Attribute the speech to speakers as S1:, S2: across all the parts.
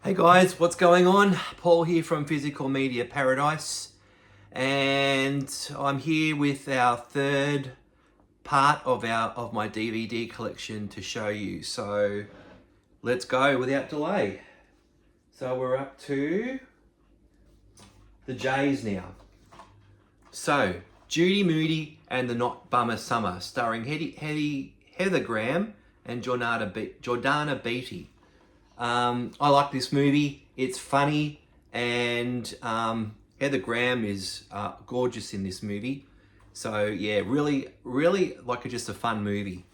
S1: Hey guys, what's going on? Paul here from Physical Media Paradise, and I'm here with our third part of my DVD collection to show you. So let's go without delay. So we're up to the J's now. So Judy Moody and the Not Bummer Summer, starring Heather Graham and Jordana Beatty. I like this movie. It's funny, and Heather Graham is gorgeous in this movie. So yeah, really like just a fun movie.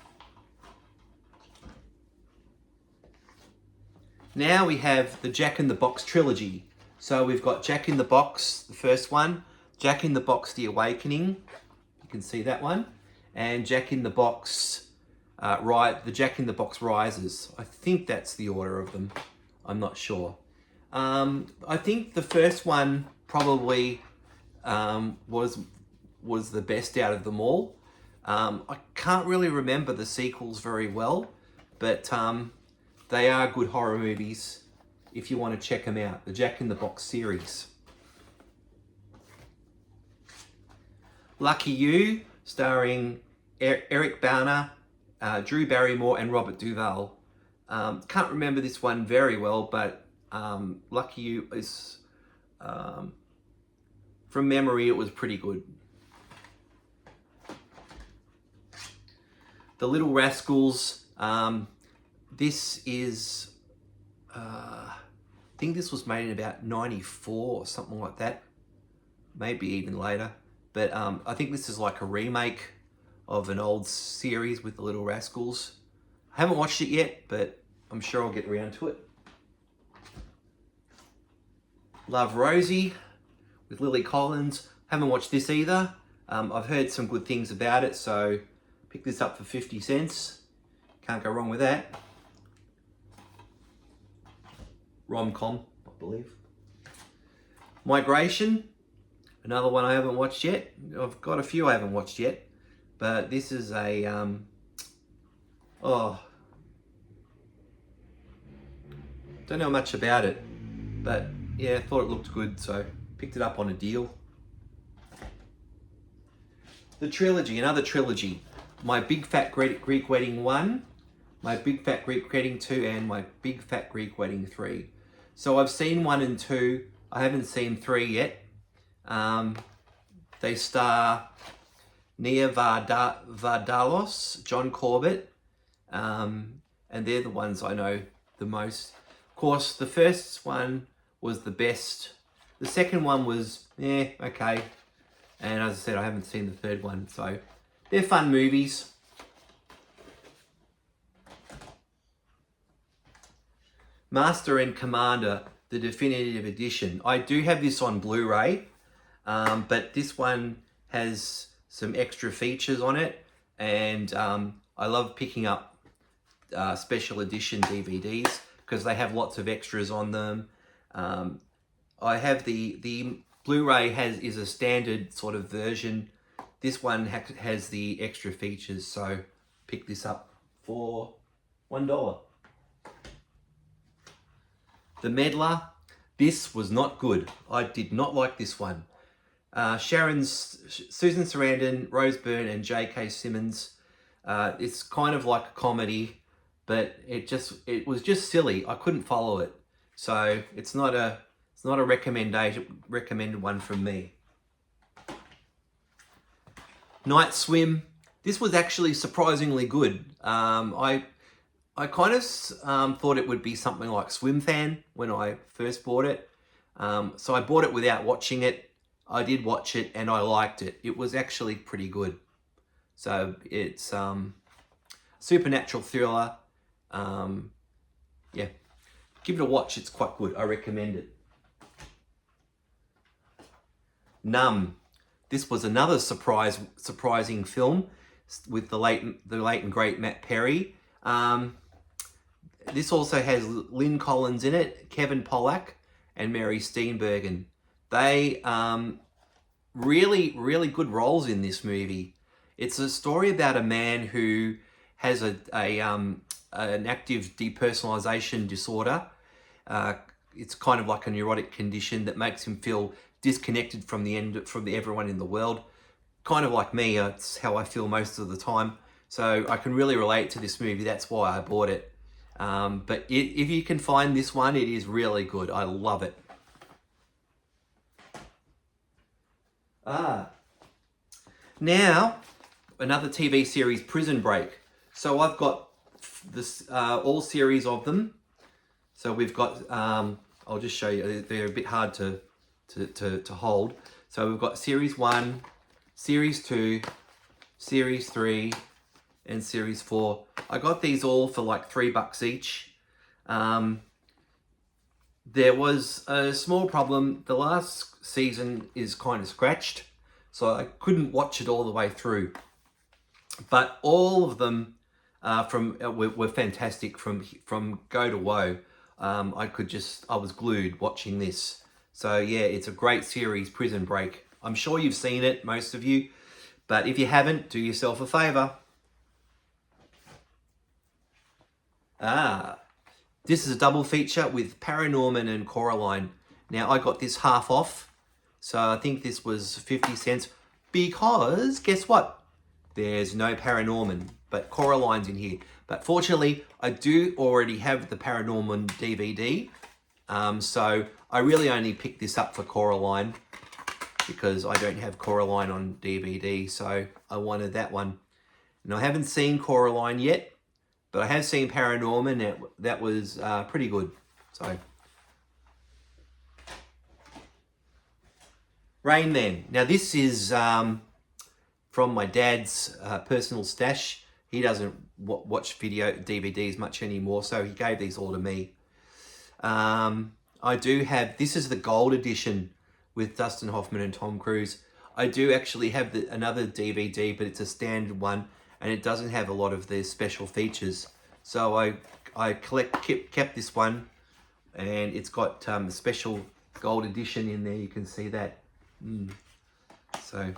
S1: Now we have the Jack in the Box trilogy. So we've got Jack in the Box, the first one, Jack in the Box, The Awakening. You can see that one, and Jack in the Box. The Jack in the Box Rises. I think that's the order of them. I'm not sure. I think the first one probably was the best out of them all. I can't really remember the sequels very well, but they are good horror movies if you want to check them out. The Jack in the Box series. Lucky You, starring Eric Bana, Drew Barrymore and Robert Duvall. Can't remember this one very well, but Lucky You is, from memory, it was pretty good. The Little Rascals. This is, I think this was made in about 94 or something like that. Maybe even later. But I think this is like a remake of an old series with the Little Rascals. I haven't watched it yet, but I'm sure I'll get around to it. Love Rosie with Lily Collins. Haven't watched this either. I've heard some good things about it, so pick this up for 50 cents. Can't go wrong with that. Rom-com, I believe. Migration, another one I haven't watched yet. I've got a few I haven't watched yet. But this is a, don't know much about it, but yeah, I thought it looked good, so picked it up on a deal. The trilogy, another trilogy. My Big Fat Greek Wedding 1, My Big Fat Greek Wedding 2, and My Big Fat Greek Wedding 3. So I've seen 1 and 2, I haven't seen 3 yet. They star Nia Vardalos, John Corbett, and they're the ones I know the most. Of course, the first one was the best. The second one was, okay. And as I said, I haven't seen the third one, so they're fun movies. Master and Commander, the definitive edition. I do have this on Blu-ray, but this one has some extra features on it, and I love picking up special edition DVDs because they have lots of extras on them. I have the Blu-ray is a standard sort of version. This one has the extra features, so pick this up for $1. The Meddler. This was not good. I did not like this one. Susan Sarandon, Rose Byrne, and J.K. Simmons. It's kind of like a comedy, but it was just silly. I couldn't follow it, so it's not a recommended one from me. Night Swim. This was actually surprisingly good. I kind of thought it would be something like Swim Fan when I first bought it. So I bought it without watching it. I did watch it and I liked it. It was actually pretty good. So it's supernatural thriller. Yeah, give it a watch. It's quite good. I recommend it. Numb. This was another surprising film with the late and great Matt Perry. This also has Lynn Collins in it, Kevin Pollak, and Mary Steenburgen. They really good roles in this movie. It's a story about a man who has an active depersonalization disorder it's kind of like a neurotic condition that makes him feel disconnected from everyone in the world. Kind of like me, it's how I feel most of the time. So I can really relate to this movie. That's why I bought it. But if you can find this one, it is really good. I love it. Now, another TV series, Prison Break. So I've got this all series of them. So we've got, I'll just show you, they're a bit hard to hold. So we've got Series 1, Series 2, Series 3, and Series 4. I got these all for like $3 each. There was a small problem. The last season is kind of scratched, so I couldn't watch it all the way through. But all of them were fantastic from go to woe. I was glued watching this. So yeah, it's a great series, Prison Break. I'm sure you've seen it, most of you, but if you haven't, do yourself a favor. This is a double feature with Paranorman and Coraline. Now I got this half off, so I think this was 50 cents because guess what? There's no Paranorman, but Coraline's in here. But fortunately, I do already have the Paranorman DVD, so I really only picked this up for Coraline because I don't have Coraline on DVD, so I wanted that one. And I haven't seen Coraline yet, but I have seen Paranorman. That was pretty good. So, Rain Man. Now this is from my dad's personal stash. He doesn't watch video DVDs much anymore, so he gave these all to me. I do have, this is the gold edition with Dustin Hoffman and Tom Cruise. I do actually have another DVD, but it's a standard one, and it doesn't have a lot of the special features. So I kept this one, and it's got a special gold edition in there. You can see that. So,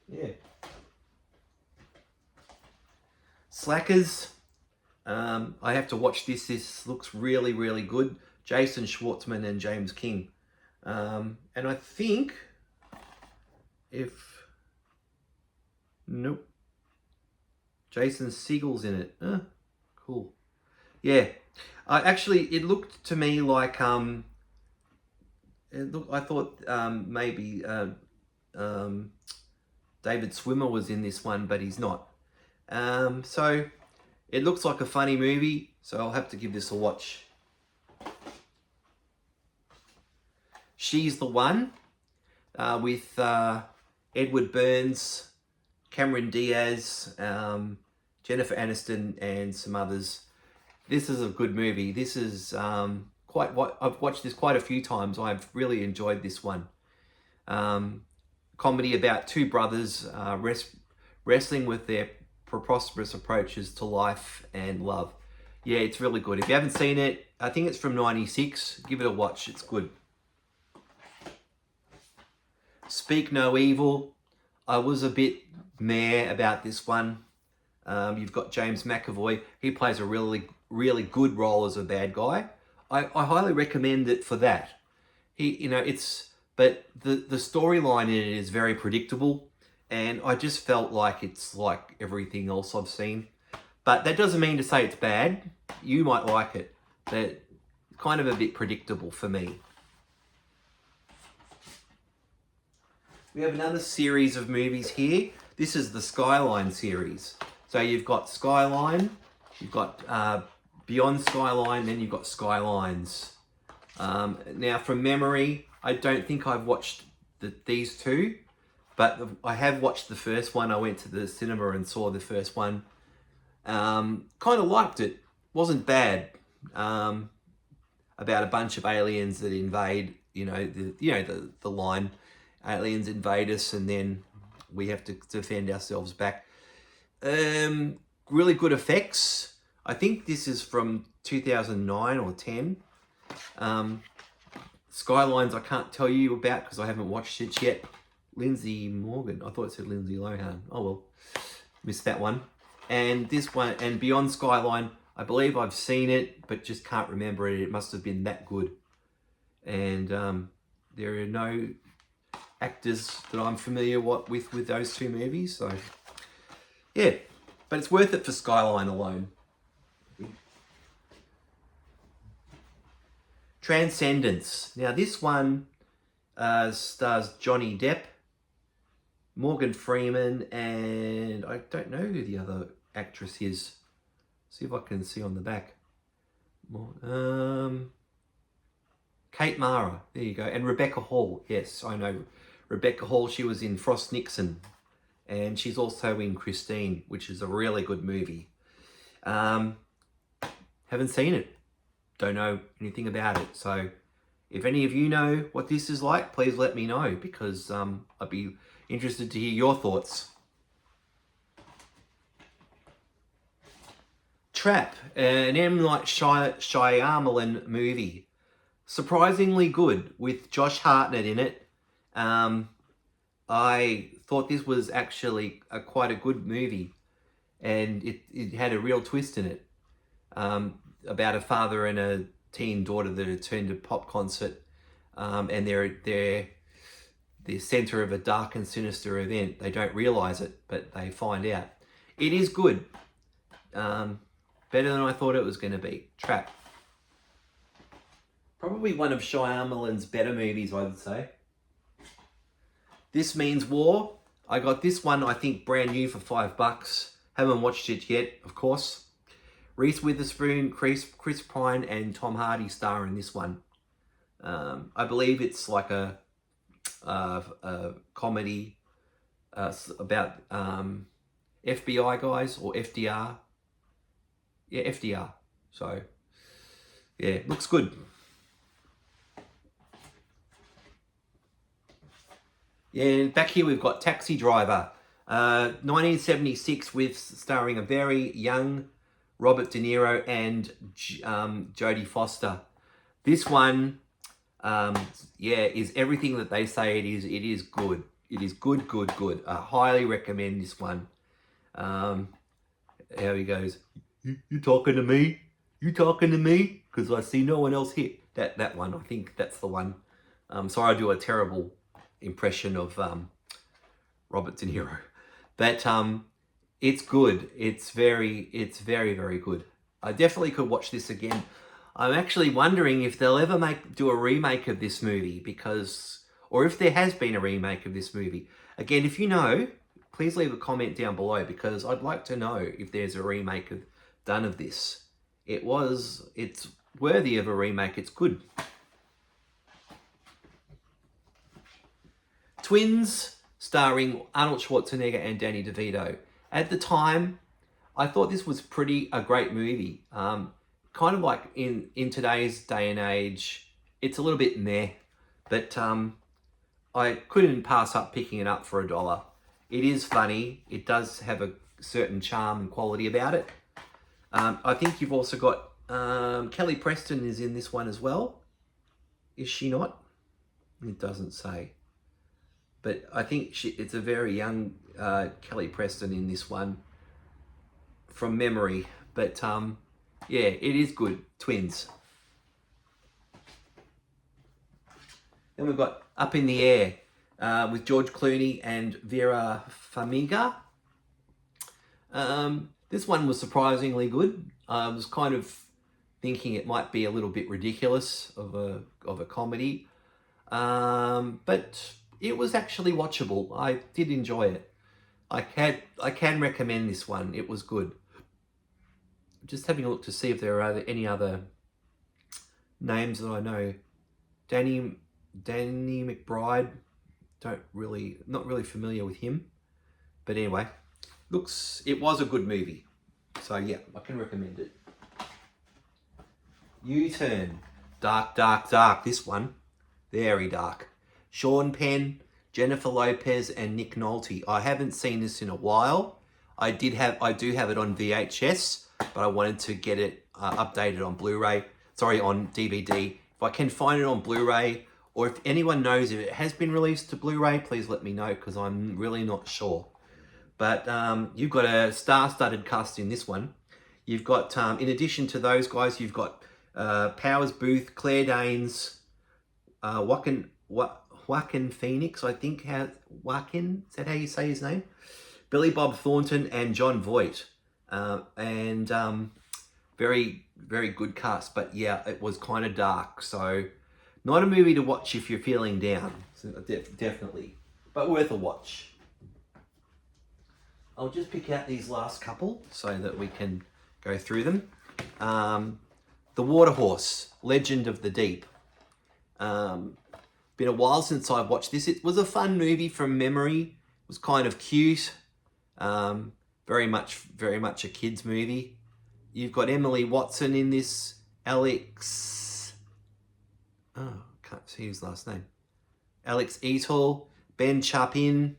S1: yeah. Slackers. I have to watch this. This looks really, really good. Jason Schwartzman and James King. And I think nope. Jason Segel's in it. Cool. Yeah. Actually, it looked to me like I thought maybe David Swimmer was in this one, but he's not. So it looks like a funny movie, so I'll have to give this a watch. She's the One with Edward Burns, Cameron Diaz, Jennifer Aniston, and some others. This is a good movie. This is I've watched this quite a few times. I've really enjoyed this one. Comedy about two brothers wrestling with their preposterous approaches to life and love. Yeah, it's really good. If you haven't seen it, I think it's from '96. Give it a watch. It's good. Speak No Evil. I was a bit meh about this one. You've got James McAvoy. He plays a really, really good role as a bad guy. I highly recommend it for that. But the storyline in it is very predictable, and I just felt like it's like everything else I've seen. But that doesn't mean to say it's bad. You might like it, but kind of a bit predictable for me. We have another series of movies here. This is the Skyline series. So you've got Skyline, you've got Beyond Skyline, then you've got Skylines. Now from memory, I don't think I've watched these two, but I have watched the first one. I went to the cinema and saw the first one. Kind of liked it. Wasn't bad. About a bunch of aliens that invade, the line. Aliens invade us, and then we have to defend ourselves back. Really good effects. I think this is from 2009 or 10. Skylines I can't tell you about because I haven't watched it yet. Lindsay Morgan. I thought it said Lindsay Lohan. Oh well, missed that one. And this one, and Beyond Skyline, I believe I've seen it, but just can't remember it. It must have been that good. And there are no actors that I'm familiar with those two movies. So, yeah. But it's worth it for Skyline alone. Transcendence. Now, this one stars Johnny Depp, Morgan Freeman, and I don't know who the other actress is. See if I can see on the back. Kate Mara. There you go. And Rebecca Hall. Yes, I know Rebecca Hall. She was in Frost Nixon. And she's also in Christine, which is a really good movie. Haven't seen it. Don't know anything about it. So if any of you know what this is like, please let me know, because I'd be interested to hear your thoughts. Trap, an M. Night Shyamalan movie. Surprisingly good, with Josh Hartnett in it. I thought this was actually quite a good movie, and it had a real twist in it, about a father and a teen daughter that attend a pop concert, and they're the center of a dark and sinister event. They don't realize it, but they find out. It is good. Better than I thought it was going to be. Trap. Probably one of Shyamalan's better movies, I would say. This Means War. I got this one, I think, brand new for $5. Haven't watched it yet, of course. Reese Witherspoon, Chris Pine, and Tom Hardy star in this one. I believe it's like a comedy about FBI guys, or FDR. Yeah, FDR. So, yeah, looks good. Yeah, back here we've got Taxi Driver, 1976, with starring a very young Robert De Niro and Jodie Foster. This one, is everything that they say it is. It is good. It is good, good, good. I highly recommend this one. How he goes, you talking to me? You talking to me? Because I see no one else here. That one, I think that's the one. Sorry, I do a terrible impression of Robert De Niro, but it's good. It's very, very good. I definitely could watch this again. I'm actually wondering if they'll ever do a remake of this movie, or if there has been a remake of this movie. Again, if you know, please leave a comment down below, because I'd like to know if there's a remake done of this. It's worthy of a remake. It's good. Twins, starring Arnold Schwarzenegger and Danny DeVito. At the time, I thought this was a great movie. Kind of like in today's day and age, it's a little bit meh, but I couldn't pass up picking it up for $1. It is funny. It does have a certain charm and quality about it. I think you've also got Kelly Preston is in this one as well. Is she not? It doesn't say. But I think it's a very young Kelly Preston in this one, from memory. But yeah, it is good. Twins. Then we've got Up in the Air with George Clooney and Vera Farmiga. This one was surprisingly good. I was kind of thinking it might be a little bit ridiculous of a comedy, but it was actually watchable. I did enjoy it. I can recommend this one. It was good. Just having a look to see if there are any other names that I know. Danny McBride. Not really familiar with him. But anyway, it was a good movie. So yeah, I can recommend it. U-Turn. Dark, dark, dark. This one, very dark. Sean Penn, Jennifer Lopez, and Nick Nolte. I haven't seen this in a while. I do have it on VHS, but I wanted to get it updated on Blu-ray. Sorry, on DVD. If I can find it on Blu-ray, or if anyone knows if it has been released to Blu-ray, please let me know, because I'm really not sure. But you've got a star-studded cast in this one. You've got, in addition to those guys, you've got Powers Booth, Claire Danes, Joaquin Phoenix, I think. Joaquin, is that how you say his name? Billy Bob Thornton and John Voight. Very, very good cast. But yeah, it was kind of dark. So not a movie to watch if you're feeling down. So definitely. But worth a watch. I'll just pick out these last couple so that we can go through them. The Water Horse, Legend of the Deep. Been a while since I've watched this. It was a fun movie from memory. It was kind of cute. Very much a kid's movie. You've got Emily Watson in this. Alex... Oh, can't see his last name. Alex Eatle, Ben Chapin,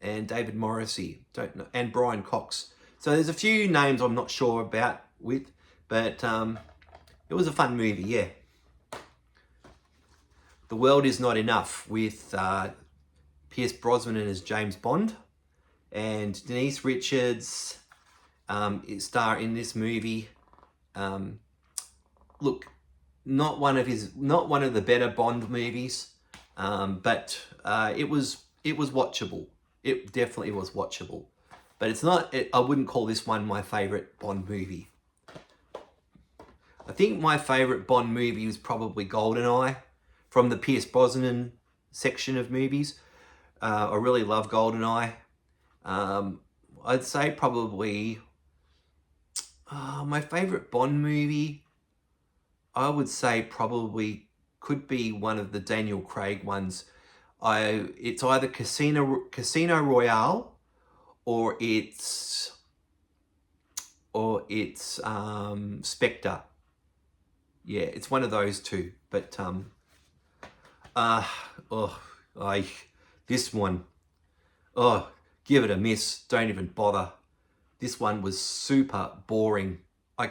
S1: and David Morrissey. Don't know. And Brian Cox. So there's a few names I'm not sure about with, but it was a fun movie, yeah. The World Is Not Enough with Pierce Brosnan as James Bond, and Denise Richards star in this movie. Look, not one of the better Bond movies, but it was watchable. It definitely was watchable, but it's not. I wouldn't call this one my favorite Bond movie. I think my favorite Bond movie was probably GoldenEye, from the Pierce Brosnan section of movies. I really love GoldenEye. I'd say probably my favorite Bond movie, I would say probably could be one of the Daniel Craig ones. It's either Casino Royale or it's Spectre. Yeah, it's one of those two. But this one, give it a miss. Don't even bother. This one was super boring. I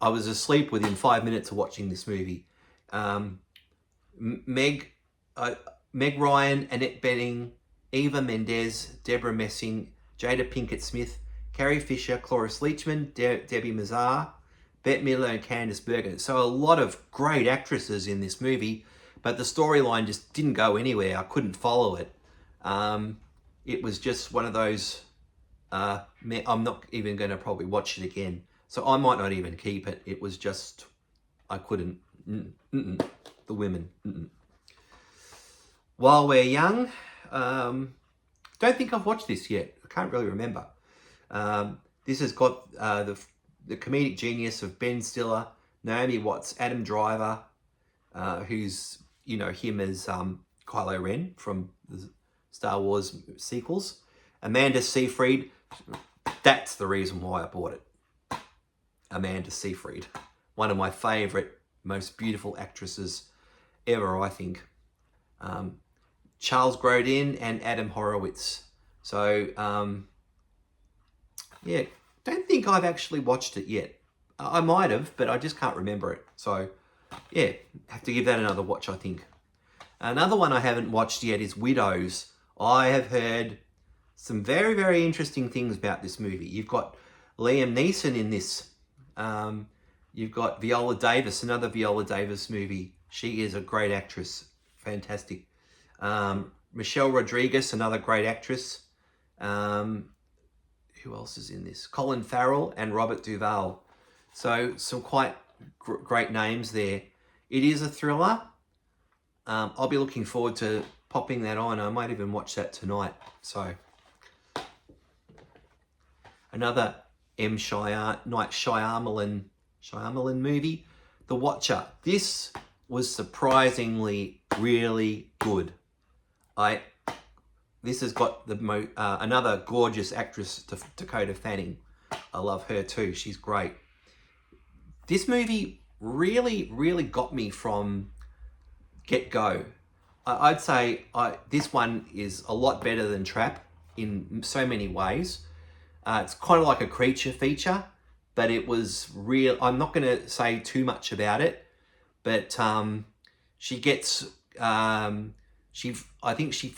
S1: was asleep within 5 minutes of watching this movie. Meg Ryan, Annette Bening, Eva Mendes, Deborah Messing, Jada Pinkett Smith, Carrie Fisher, Cloris Leachman, Debbie Mazar, Bette Midler, and Candice Bergen. So a lot of great actresses in this movie, but the storyline just didn't go anywhere. I couldn't follow it. It was just one of those, I'm not even going to probably watch it again. So I might not even keep it. It was just, I couldn't. The women. While We're Young. Don't think I've watched this yet. I can't really remember. This has got the comedic genius of Ben Stiller, Naomi Watts, Adam Driver, who's, him as Kylo Ren from the Star Wars sequels. Amanda Seyfried. That's the reason why I bought it. Amanda Seyfried. One of my favourite, most beautiful actresses ever, I think. Charles Grodin and Adam Horowitz. So, yeah, don't think I've actually watched it yet. I might have, but I just can't remember it. So, yeah, have to give that another watch, I think. Another one I haven't watched yet is Widows. I have heard some very, very interesting things about this movie. You've got Liam Neeson in this. You've got Viola Davis, another Viola Davis movie. She is a great actress. Fantastic. Michelle Rodriguez, another great actress. Who else is in this? Colin Farrell and Robert Duvall. So some quite great names there. It is a thriller. I'll be looking forward to popping that on. I might even watch that tonight. So another Night Shyamalan movie, The Watcher. This was surprisingly really good. This has got another gorgeous actress, Dakota Fanning. I love her too. She's great. This movie really, really got me from get-go. I'd say this one is a lot better than Trap in so many ways. It's kind of like a creature feature, but it was real. I'm not going to say too much about it, but she gets I think she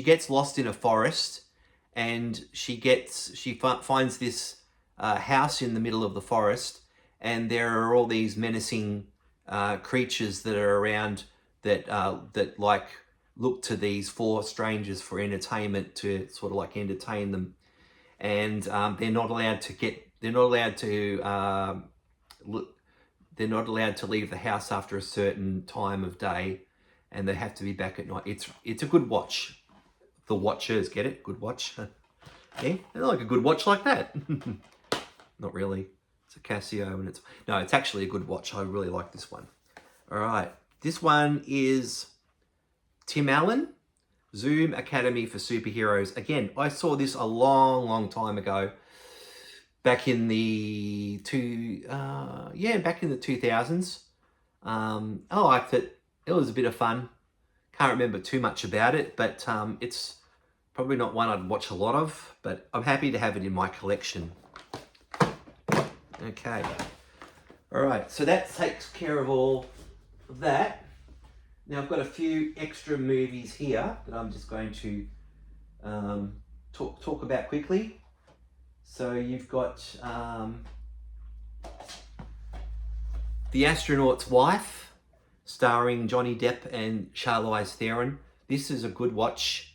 S1: gets lost in a forest, and she finds this house in the middle of the forest, and there are all these menacing creatures that are around that that like look to these four strangers for entertainment, to sort of like entertain them, and they're not allowed to they're not allowed to leave the house after a certain time of day, and they have to be back at night. It's a good watch. The Watchers, get it? Good watch. Yeah, I like a good watch like that. Not really. It's a Casio, and it's actually a good watch. I really like this one. All right, this one is Tim Allen, Zoom Academy for Superheroes. Again, I saw this a long time ago, back in the 2000s. I liked it. It was a bit of fun. Can't remember too much about it, but it's probably not one I'd watch a lot of, but I'm happy to have it in my collection. Okay. All right, so that takes care of all of that. Now I've got a few extra movies here that I'm just going to talk about quickly. So you've got The Astronaut's Wife, starring Johnny Depp and Charlize Theron. This is a good watch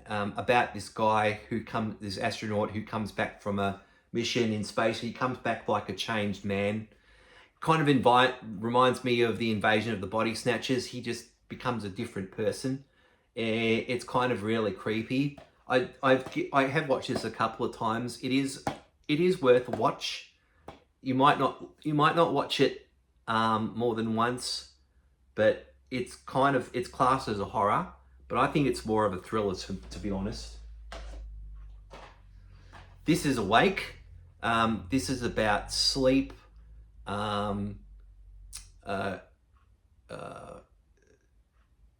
S1: about this guy this astronaut who comes back from a mission in space. He comes back like a changed man. Kind of reminds me of the Invasion of the Body Snatchers. He just becomes a different person. It's kind of really creepy. I have watched this a couple of times. It is worth a watch. You might not watch it more than once, but it's classed as a horror. But I think it's more of a thriller, to be honest. This is Awake. This is about sleep.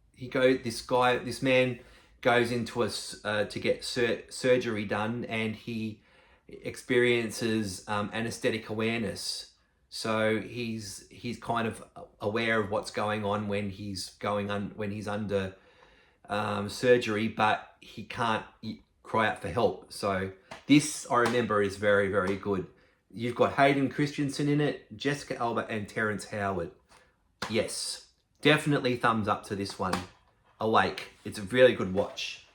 S1: This man goes into to get surgery done, and he experiences anesthetic awareness. So he's kind of aware of what's going on when he's under surgery, but he can't cry out for help. So this, I remember, is very, very good. You've got Hayden Christensen in it, Jessica Alba, and Terrence Howard. Yes, definitely thumbs up to this one. Awake. It's a really good watch.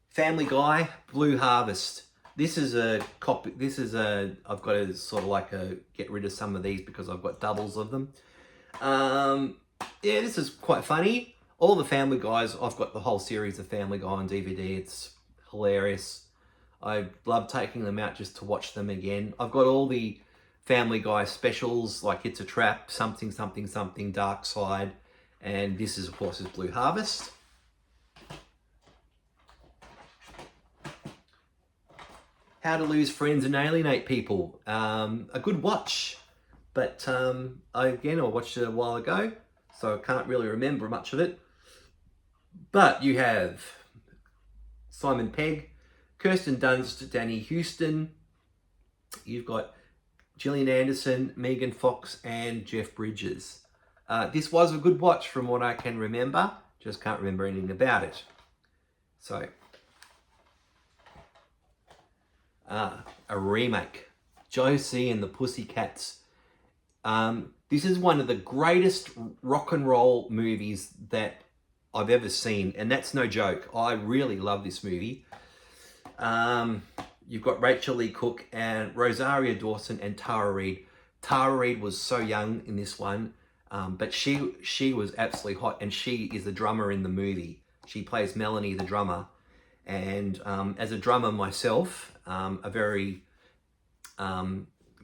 S1: Family Guy, Blue Harvest. This is a copy. I've got to sort of like get rid of some of these because I've got doubles of them. Yeah, this is quite funny. All the Family Guys, I've got the whole series of Family Guy on DVD. It's hilarious. I love taking them out just to watch them again. I've got all the Family Guy specials, like It's a Trap, Something, Something, Something, Dark Side, and this is, of course, Blue Harvest. How to Lose Friends and Alienate People. A good watch, but I watched it a while ago, so I can't really remember much of it. But you have Simon Pegg, Kirsten Dunst, Danny Houston. You've got Gillian Anderson, Megan Fox, and Jeff Bridges. This was a good watch from what I can remember. Just can't remember anything about it. So, a remake. Josie and the Pussycats. This is one of the greatest rock and roll movies that I've ever seen, and that's no joke. I really love this movie. You've got Rachel Lee Cook and Rosario Dawson and Tara Reid. Tara Reid was so young in this one, but she was absolutely hot, and she is the drummer in the movie. She plays Melanie, the drummer. And as a drummer myself, a very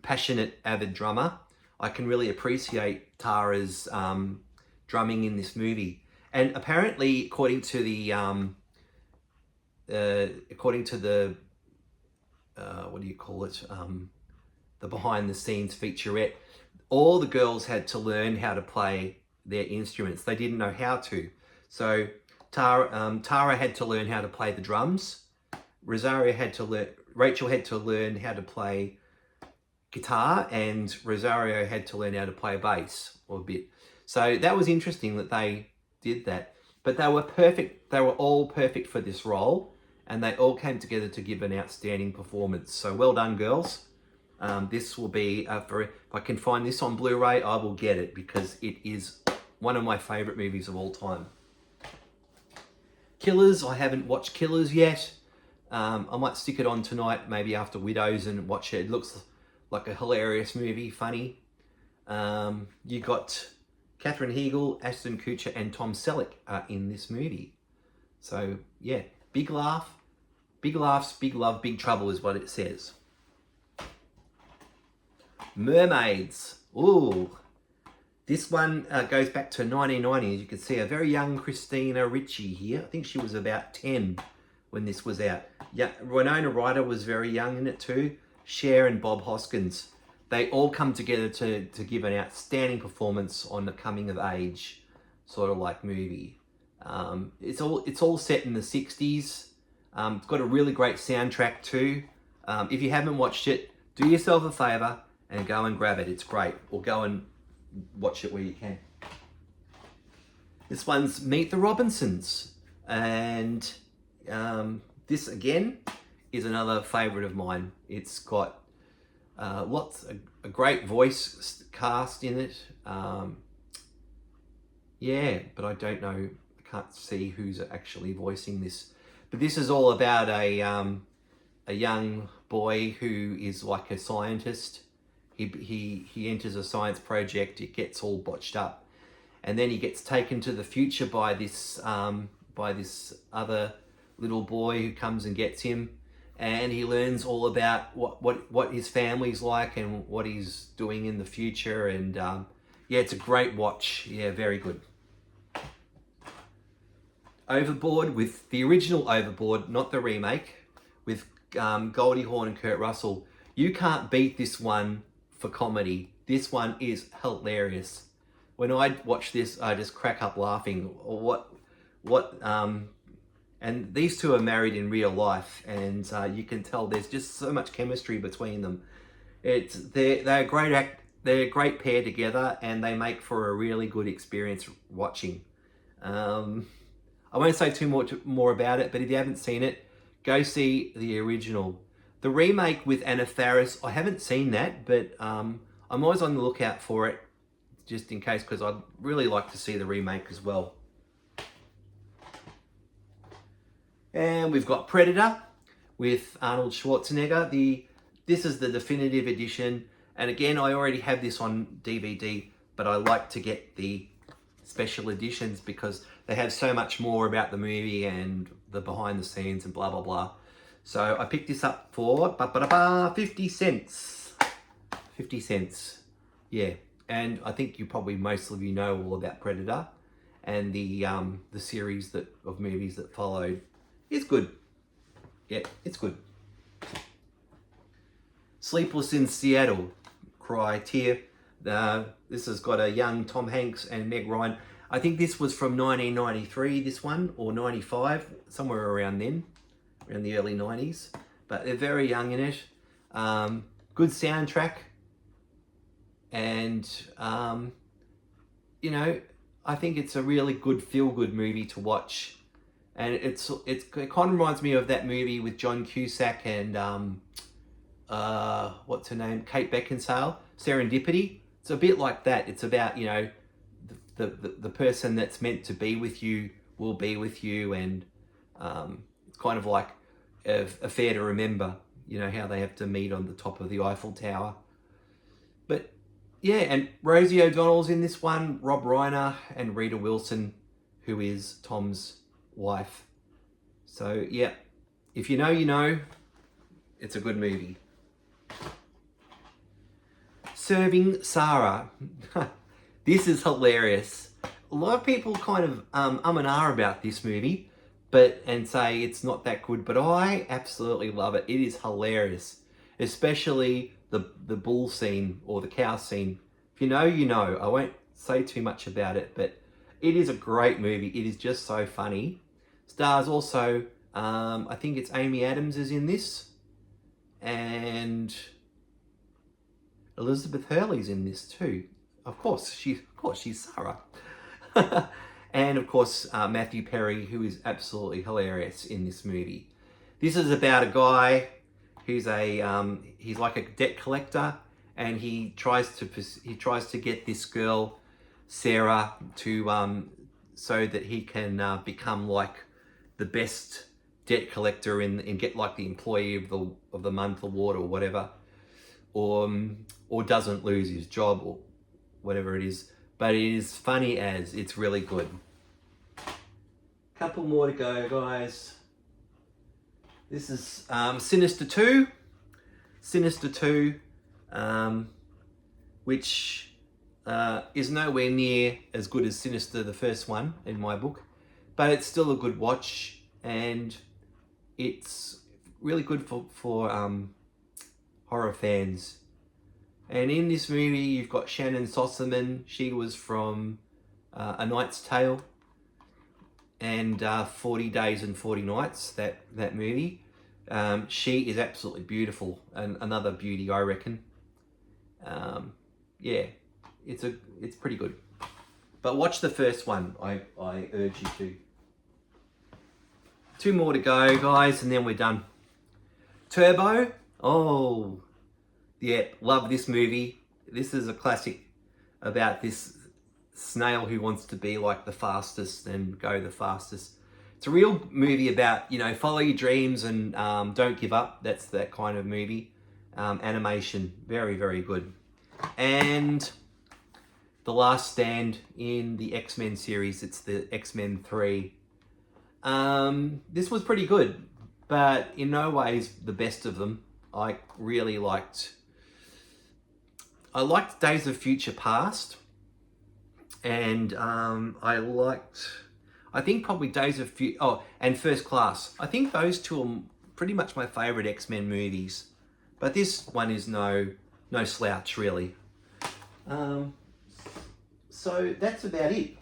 S1: passionate, avid drummer, I can really appreciate Tara's drumming in this movie. And apparently, according to the what do you call it? The behind the scenes featurette, all the girls had to learn how to play their instruments. They didn't know how to. So Tara had to learn how to play the drums. Rachel had to learn how to play guitar, and Rosario had to learn how to play bass or a bit. So that was interesting that they did that. But they were perfect. They were all perfect for this role. and they all came together to give an outstanding performance. So well done, girls. This will be, if I can find this on Blu-ray, I will get it because it is one of my favourite movies of all time. Killers, I haven't watched Killers yet. I might stick it on tonight, maybe after Widows, and watch it. It looks like a hilarious movie, funny. You got Katherine Heigl, Ashton Kutcher, and Tom Selleck are in this movie. So yeah, big laugh, big laughs, big love, big trouble is what it says. Mermaids. Ooh, this one goes back to 1990. As you can see, a very young Christina Ricci here. I think she was about 10 when this was out. Yeah, Winona Ryder was very young in it too. Cher and Bob Hoskins. They all come together to give an outstanding performance on the coming of age sort of like movie. It's all set in the 60s. It's got a really great soundtrack too. If you haven't watched it, do yourself a favor and go and grab it. It's great. Or go and watch it where you can. This one's Meet the Robinsons. And this again is another favorite of mine. It's got a great voice cast in it. Yeah, but I don't know, I can't see who's actually voicing this. But this is all about a young boy who is like a scientist. He enters a science project, it gets all botched up, and then he gets taken to the future by this other little boy who comes and gets him, and he learns all about what his family's like and what he's doing in the future. And yeah, it's a great watch. Yeah, very good. Overboard, with the original Overboard, not the remake, with Goldie Hawn and Kurt Russell. You can't beat this one for comedy. This one is hilarious. When I watch this, I just crack up laughing. And these two are married in real life, and you can tell there's just so much chemistry between them. They're a great pair together, and they make for a really good experience watching. I won't say too much more about it, but if you haven't seen it, go see the original. The remake with Anna Faris, I haven't seen that, but I'm always on the lookout for it, just in case, because I'd really like to see the remake as well. And we've got Predator with Arnold Schwarzenegger. This is the definitive edition, and again, I already have this on DVD, but I like to get the special editions because they have so much more about the movie and the behind the scenes and blah blah blah. So I picked this up for 50 cents. 50 cents. Yeah, and I think most of you know all about Predator and the series of movies that followed. It's good. Yeah, it's good. Sleepless in Seattle. Cry, tear. This has got a young Tom Hanks and Meg Ryan. I think this was from 1993, this one, or 95, somewhere around then, around the early 90s. But they're very young in it. Good soundtrack. And, you know, I think it's a really good feel-good movie to watch. And it kind of reminds me of that movie with John Cusack and, what's her name? Kate Beckinsale, Serendipity. It's a bit like that. It's about, you know, the person that's meant to be with you will be with you, and it's kind of like a Fair to Remember, you know, how they have to meet on the top of the Eiffel Tower. But yeah, and Rosie O'Donnell's in this one, Rob Reiner and Rita Wilson, who is Tom's wife. So yeah, if you know, you know. It's a good movie. Serving Sarah. This is hilarious. A lot of people kind of and ah about this movie, and say it's not that good, but I absolutely love it. It is hilarious, especially the bull scene or the cow scene. If you know, you know. I won't say too much about it, but it is a great movie. It is just so funny. Stars also, I think it's Amy Adams is in this, and Elizabeth Hurley's in this too. Of course, she's Sarah. And of course, Matthew Perry, who is absolutely hilarious in this movie. This is about a guy who's he's like a debt collector, and he tries to get this girl, Sarah, to so that he can become like the best debt collector and get like the employee of the month award or whatever, or doesn't lose his job or whatever it is. But it is funny as it's really good. Couple more to go, guys. This is Sinister 2. Sinister 2, which is nowhere near as good as Sinister, the first one, in my book. But it's still a good watch, and it's really good for horror fans. And in this movie, you've got Shannon Sossaman. She was from A Knight's Tale and 40 Days and 40 Nights, that movie. She is absolutely beautiful, and another beauty, I reckon. Yeah, it's pretty good. But watch the first one, I urge you to. 2 more to go, guys, and then we're done. Turbo. Oh, yeah, love this movie. This is a classic about this snail who wants to be like the fastest and go the fastest. It's a real movie about, follow your dreams and don't give up. That's that kind of movie. Animation, very, very good. And The Last Stand in the X-Men series. It's the X-Men 3. This was pretty good, but in no ways the best of them. I really liked Days of Future Past, and I think probably Days of Future, and First Class. I think those two are pretty much my favorite X-Men movies, but this one is no slouch, really. So that's about it.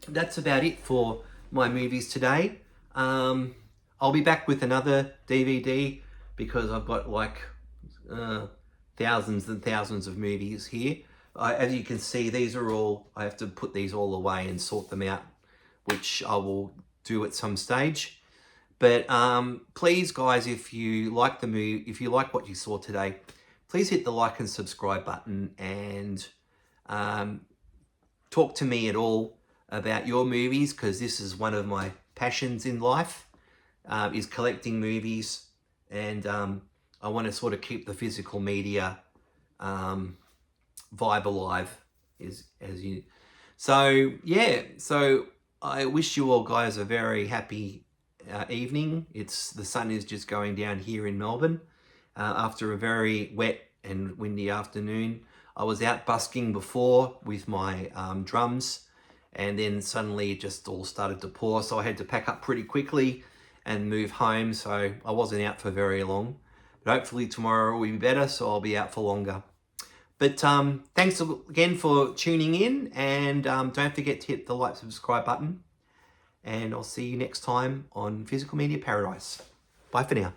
S1: That's about it for my movies today. I'll be back with another DVD because I've got like thousands and thousands of movies here. As you can see, these are all, I have to put these all away and sort them out, which I will do at some stage. But please, guys, if you like the movie, if you like what you saw today, please hit the like and subscribe button, and talk to me at all about your movies, because this is one of my passions in life, is collecting movies, and I want to sort of keep the physical media vibe alive, so I wish you all guys a very happy evening. The sun is just going down here in Melbourne after a very wet and windy afternoon. I was out busking before with my drums, and then suddenly it just all started to pour, so I had to pack up pretty quickly and move home, so I wasn't out for very long. But hopefully tomorrow will be better, so I'll be out for longer. But thanks again for tuning in, and don't forget to hit the like, subscribe button, and I'll see you next time on Physical Media Paradise. Bye for now.